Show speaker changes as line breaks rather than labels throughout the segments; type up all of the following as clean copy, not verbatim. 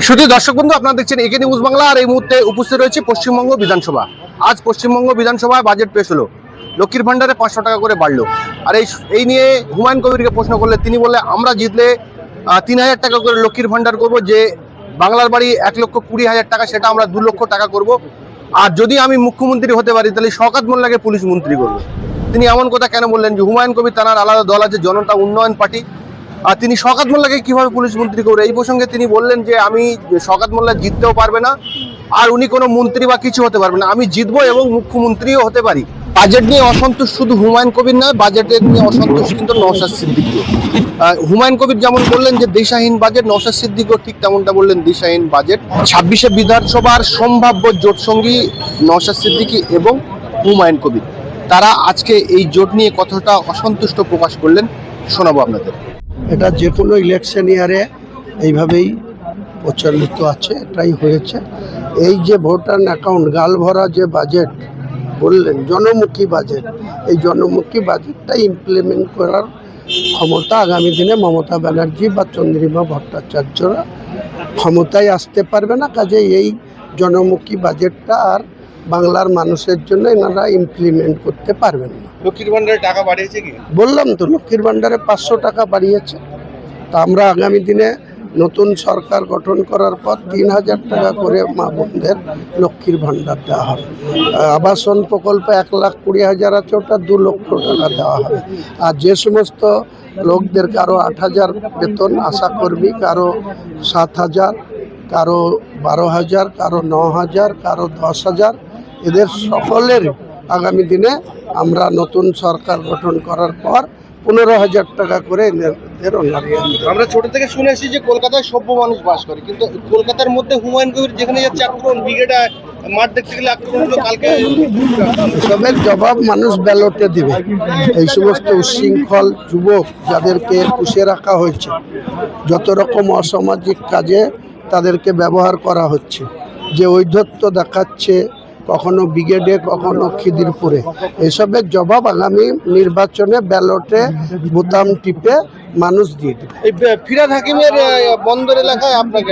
শুধু দর্শক বন্ধু, আপনারা দেখছেন একে নিউজ বাংলা। আর এই মুহূর্তে উপস্থিত রয়েছে পশ্চিমবঙ্গ বিধানসভা। আজ পশ্চিমবঙ্গ বিধানসভায় বাজেট পেশ হলো। লক্ষ্মীর ভান্ডারে 500 টাকা করে বাড়লো। আর এই নিয়ে হুমায়ুন কবিরকে প্রশ্ন করলে তিনি বলে, আমরা জিতলে 3000 টাকা করে লক্ষ্মীর ভান্ডার করব। যে বাংলার বাড়ি 1,20,000 টাকা, সেটা আমরা 2 লক্ষ টাকা করব। আর যদি আমি মুখ্যমন্ত্রী হতে পারি তাহলে শওকত মোল্লাকে পুলিশ মন্ত্রী করব। তিনি এমন কথা কেন বললেন যে হুমায়ুন কবির তার আলাদা দল আছে, জনতা উন্নয়ন পার্টি, আর তিনি শওকত মোল্লাকে কিভাবে পুলিশ মন্ত্রী করবে? এই প্রসঙ্গে তিনি বললেন যে আমি শওকত মোল্লা জিততেও পারবে না, আর উনি কোনো মন্ত্রী বা কিছু হতে পারবে না, আমি জিতবো এবং মুখ্যমন্ত্রীও হতে পারি। বাজেট নিয়ে অসন্তোষ শুধু হুমায়ুন কবির নয়, বাজেটের নিয়ে অসন্তোষ কিন্তু নওশাদ সিদ্দিকীও। হুমায়ুন কবির যেমন বললেন যে দিশাহীন বাজেট, নওশাদ সিদ্দিকীও ঠিক তেমনটা বললেন, দিশাহীন বাজেট। 26শে বিধানসভার সম্ভাব্য জোট সঙ্গী নওশাদ সিদ্দিকী এবং হুমায়ুন কবির, তারা আজকে এই জোট নিয়ে কতটা অসন্তুষ্ট প্রকাশ করলেন শোনাবো আপনাদের।
এটা যে কোনো ইলেকশন ইয়ারে এইভাবেই প্রচলিত আছে, এটাই হয়েছে। এই যে ভোটার অ্যাকাউন্ট গাল ভরা যে বাজেট বললেন, জনমুখী বাজেট, এই জনমুখী বাজেটটা ইমপ্লিমেন্ট করার ক্ষমতা আগামী দিনে মমতা ব্যানার্জি বা চন্দ্রিমা ভট্টাচার্যরা ক্ষমতায় আসতে পারবে না। কাজে এই জনমুখী বাজেটটা আর বাংলার মানুষের জন্য এনারা ইমপ্লিমেন্ট করতে পারবেন না।
লক্ষ্মীর ভান্ডারে টাকা বাড়িয়েছে কি?
বললাম তো, লক্ষ্মীর ভান্ডারে 500 টাকা বাড়িয়েছে। তা আমরা আগামী দিনে নতুন সরকার গঠন করার পর 3000 টাকা করে মা বোনদের লক্ষ্মীর ভান্ডার দেওয়া হবে। আবাসন প্রকল্প 1,20,000 আছে, ওটা 2 লক্ষ টাকা দেওয়া হবে। আর যে সমস্ত লোকদের কারো 8,000 বেতন আশাকর্মী, কারো 7,000, কারো 12,000, কারো 9,000, কারো 10,000, এদের সকলের আগামী দিনে আমরা নতুন সরকার গঠন করার পর 15,000 টাকা করে এদের অনারিয়া।
আমরা ছোট থেকে শুনে আসছি যে কলকাতায় সভ্য মানুষ বাস করে, কিন্তু কলকাতার মধ্যে হুমায়ুন কবির যেখানে যাচ্ছে আক্রমণ, ব্রিগেডে মাঠ দেখতে গেলে আক্রমণ হলো। কালকে
এসবের জবাব মানুষ ব্যালটে দিবে। এই সমস্ত উচ্ছৃঙ্খল যুবক যাদেরকে পুষে রাখা হয়েছে, যত রকম অসামাজিক কাজে তাদেরকে ব্যবহার করা হচ্ছে, যে ঔদ্ধত্য দেখাচ্ছে, কখনো ব্রিগেডে কখনো খিদিরপুরে, এসবের জবাব আগামী নির্বাচনে ব্যালটে বোতাম টিপে মানুষ দিয়ে দেবে।
ফিরহাদ হাকিমের বন্দর এলাকায় আপনাকে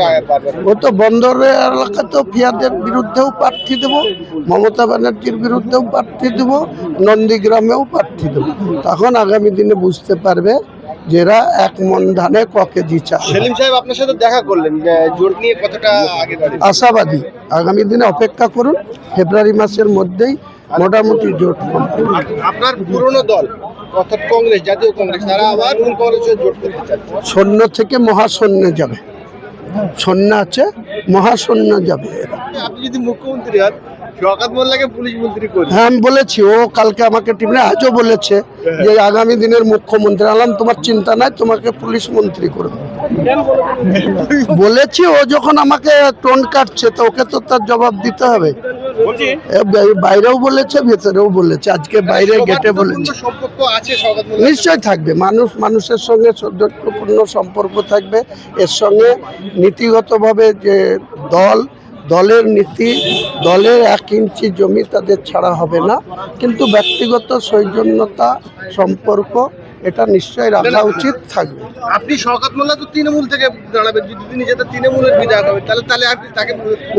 ও তো বন্দরের এলাকা, তো ফিয়াদের বিরুদ্ধেও প্রার্থী দেবো, মমতা ব্যানার্জির বিরুদ্ধেও প্রার্থী দেবো, নন্দীগ্রামেও প্রার্থী দেবো। তখন আগামী দিনে বুঝতে পারবে যে এরা এক মন ধানে ক কেজি চাল।
সেলিম সাহেব আপনার সাথে দেখা করলেন, জোট নিয়ে কতটা আগে বাড়ি?
আশাবাদী, আগামী দিনে অপেক্ষা করুন, ফেব্রুয়ারি মাসের মধ্যেই মোটামুটি জোট।
আপনার পুরনো দল অর্থাৎ কংগ্রেস, জাতীয় কংগ্রেস, তারা আবার মূল কংগ্রেসের জোট করতে চাচ্ছে।
শূন্য থেকে মহাশূন্যে যাবে, শূন্য আছে মহাশূন্য যাবে এরা।
আপনি যদি মুখ্যমন্ত্রী হন, শওকত মোল্লাকে পুলিশ মন্ত্রী করবেন?
হ্যাঁ, আমি বলেছি, ও কালকে আমাকে টিমে আজও বলেছে যে আগামী দিনের মুখ্যমন্ত্রী। আলাম তোমার চিন্তা নাই, তোমাকে পুলিশ মন্ত্রী করবে বলেছি। ও যখন আমাকে টোন কাটছে তো ওকে তো তার জবাব দিতে হবে। বাইরেও বলেছে, ভেতরেও বলেছে, আজকে বাইরে গেটে বলেছে।
সম্পর্ক আছে শওকত মোল্লা?
নিশ্চয় থাকবে, মানুষ মানুষের সঙ্গে সৌজন্যপূর্ণ সম্পর্ক থাকবে। এর সঙ্গে নীতিগতভাবে যে দলের নীতি, দলের 1 ইঞ্চি জমি তাদের ছাড়া হবে না, কিন্তু ব্যক্তিগত সৌজন্যতা সম্পর্ক এটা নিশ্চয়ই রাখা উচিত থাকবে।
আপনি শওকত মোল্লা তো তৃণমূল থেকে দাঁড়াবেন, যদি তিনি যেটা তৃণমূলের বিধায়ক হবে, তাহলে আপনি তাকে?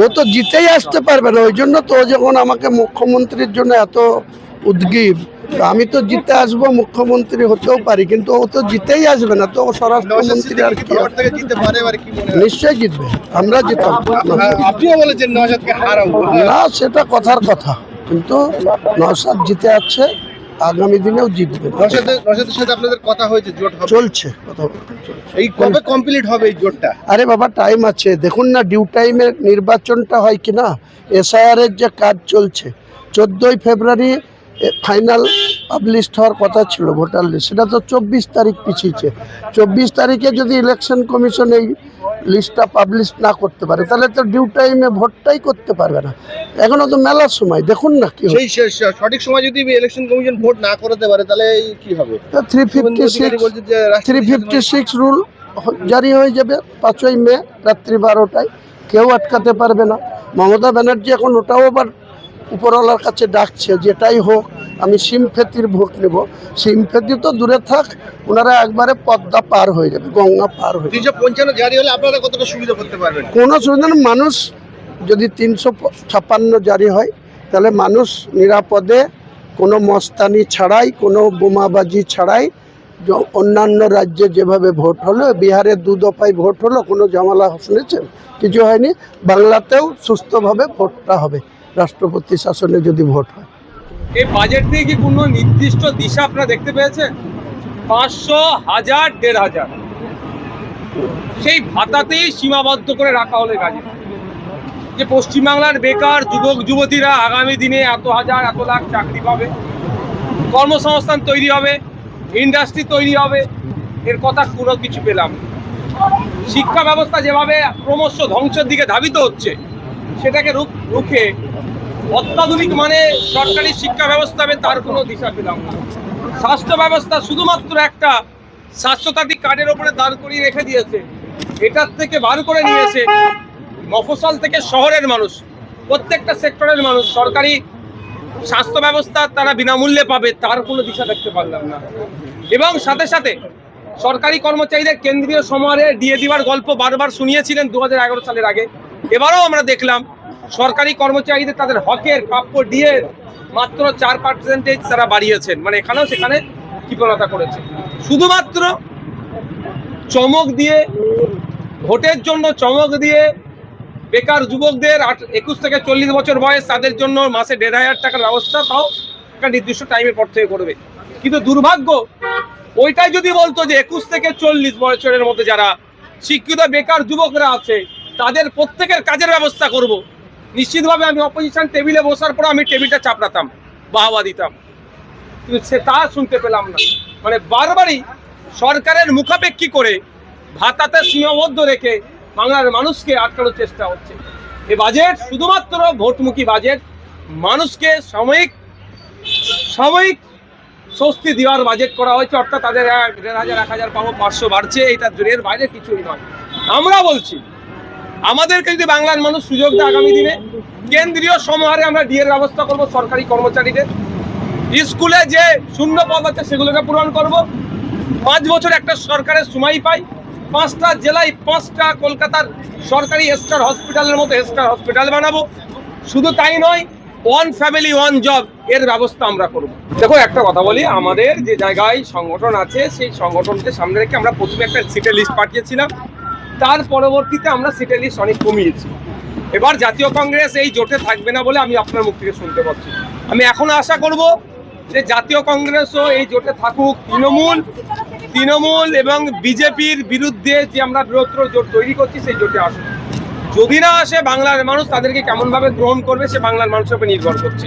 ও তো জিতেই আসতে পারবে না, ওই জন্য তো ও যখন আমাকে মুখ্যমন্ত্রীর জন্য এত উদ্গ্রীব, আমি তো জিতে আসবো, মুখ্যমন্ত্রী হতেও পারি, কিন্তু ও তো জিতেই আসবে না, তো ও স্বরাষ্ট্রমন্ত্রী আর কি? নিশ্চয়ই জিতবে, আমরা জিতাম।
আপনিও বলেছেন নওশাদকে হারাবো
না, সেটা কথার কথা, কিন্তু নওশাদ জিতে আছে, আগামী দিনেও জিতবে।
নওশাদের সাথে আপনাদের কথা হয়েছে, জোট হবে?
চলছে কথা চলছে।
এই কবে কমপ্লিট হবে এই জোটটা?
আরে বাবা, টাইম আছে, দেখুন না ডিউ টাইমে নির্বাচনটা হয় কি না। SIR এর যে কাজ চলছে, 14ই ফেব্রুয়ারি ফাইনাল পাবলিশড হওয়ার কথা ছিল ভোটার লিস্ট, সেটা তো 24 তারিখ পিছিয়েছে। 24 তারিখে যদি ইলেকশন কমিশন এই লিস্টটা পাবলিশ না করতে পারে, তাহলে তো ডিউ টাইমে ভোটটাই করতে পারবে না। এখনো তো মেলার সময়, দেখুন না কি
সেই সঠিক সময় যদি ইলেকশন কমিশন ভোট না করতে পারে তাহলে কি হবে?
356 রুল জারি হয়ে যাবে 5ই মে রাত্রি 12টায়, কেউ আটকাতে পারবে না। মমতা ব্যানার্জি এখন ওটাও আবার উপরওয়ালার কাছে ডাকছে, যেটাই হোক আমি সিমফেতির ভোট নেব। সিমফেতি তো দূরে থাক, ওনারা একবারে পদ্মা পার হয়ে যাবে, গঙ্গা পার হয়ে যাবে।
355 জারি হলে আপনারা কতটা সুবিধা করতে পারবেন?
কোনো সুবিধা নেই। মানুষ যদি 356 জারি হয় তাহলে মানুষ নিরাপদে কোনো মস্তানি ছাড়াই, কোনো বোমাবাজি ছাড়াই, অন্যান্য রাজ্যে যেভাবে ভোট হলো, বিহারে 2 দফায় ভোট হলো, কোনো ঝামেলা শুনেছেন? কিছু হয়নি। বাংলাতেও সুস্থভাবে ভোটটা হবে, রাষ্ট্রপতি শাসনে যদি ভোট হয়।
এই বাজেট থেকে কি কোনো নির্দিষ্ট দিশা আপনারা দেখতে পেয়েছেন? 500, 1000, 1500 সেই ভাতাতেই সীমাবদ্ধ করে রাখা হলো কাজে। যে পশ্চিমবাংলার বেকার যুবক যুবতীরা আগামী দিনে এত হাজার এত লাখ চাকরি পাবে, কর্মসংস্থান তৈরি হবে, ইন্ডাস্ট্রি তৈরি হবে, এর কথা কোনো কিছু পেলাম না। শিক্ষা ব্যবস্থা যেভাবে ক্রমশ ধ্বংসের দিকে ধাবিত হচ্ছে, সেটাকে রুখে অত্যাধুনিক মানে সরকারি শিক্ষা ব্যবস্থা হবে, তার কোনো দিশা পেলাম না। স্বাস্থ্য ব্যবস্থা শুধুমাত্র একটা স্বাস্থ্যসাথী কার্ডের ওপরে দাঁড় করিয়ে রেখে দিয়েছে। এটার থেকে বার করে নিয়েছে মফস্বল থেকে শহরের মানুষ, প্রত্যেকটা সেক্টরের মানুষ সরকারি স্বাস্থ্য ব্যবস্থা তারা বিনামূল্যে পাবে, তার কোনো দিশা দেখতে পারলাম না। এবং সাথে সাথে সরকারি কর্মচারীদের কেন্দ্রীয় সমারোহে দিয়ে দেওয়ার গল্প বারবার শুনিয়েছিলেন 2011 সালের আগে। এবারও আমরা দেখলাম সরকারি কর্মচারীদের তাদের হকের প্রাপ্য দিয়ে মাত্র 4% তারা বাড়িয়েছেন, মানে এখানেও সেখানে কৃপণতা করেছে। শুধুমাত্র চমক দিয়ে, ভোটের জন্য চমক দিয়ে বেকার যুবকদের 21 থেকে 40 বছর বয়স, তাদের জন্য মাসে 1500 টাকার ব্যবস্থা, তাও একটা নির্দিষ্ট টাইমের পর থেকে করবে। কিন্তু দুর্ভাগ্য, ওইটাই যদি বলতো যে 21 থেকে 40 বছরের মধ্যে যারা শিক্ষিত বেকার যুবকরা আছে তাদের প্রত্যেকের কাজের ব্যবস্থা করব, নিশ্চিতভাবে আমি অপোজিশন টেবিলে বসার পর আমি টেবিলটা চাপড়াতাম, বাহবা দিতাম। কিন্তু সে তা শুনতে পেলাম না। মানে বারবারই সরকারের মুখাপেক্ষী করে ভাতাতে সীমাবদ্ধ রেখে বাংলার মানুষকে আটকানোর চেষ্টা হচ্ছে। এই বাজেট শুধুমাত্র ভোটমুখী বাজেট, মানুষকে সাময়িক স্বস্তি দেওয়ার বাজেট করা হয়েছে। অর্থাৎ তাদের 1500, 1000 পাবো, 500 বাড়ছে, এটা এর বাইরে কিছুই নয়। আমরা বলছি আমাদেরকে যদি বাংলার মানুষ সুযোগ দেয়, আগামী দিনে কেন্দ্রীয় সমাহারে আমরা ডিএর ব্যবস্থা করব সরকারি কর্মচারীদের। স্কুলে যে শূন্য পদ আছে সেগুলোকে পূরণ করব। 5 বছর একটা সরকারের সময় পাই, 5টা জেলায় 5টা কলকাতার সরকারি স্টার হসপিটালের মতো স্টার হসপিটাল বানাবো। শুধু তাই নয়, 1 ফ্যামিলি 1 জব এর ব্যবস্থা আমরা করব। দেখো একটা কথা বলি, আমাদের যে জায়গায় সংগঠন আছে সেই সংগঠনকে সামনে রেখে আমরা প্রথমে একটা সিটের লিস্ট পাঠিয়েছিলাম, তার পরবর্তীতে আমরা সিটের লিস্ট অনেক কমিয়েছি। এবার জাতীয় কংগ্রেস এই জোটে থাকবে না বলে আমি আপনার মুখ থেকে শুনতে পাচ্ছি। আমি এখন আশা করব যে জাতীয় কংগ্রেসও এই জোটে থাকুক। তৃণমূল এবং বিজেপির বিরুদ্ধে যে আমরা বৃহত্তর জোট তৈরি করছি সেই জোটে আসুক। যদি না আসে, বাংলার মানুষ তাদেরকে কেমনভাবে গ্রহণ করবে সে বাংলার মানুষের উপর নির্ভর করছে।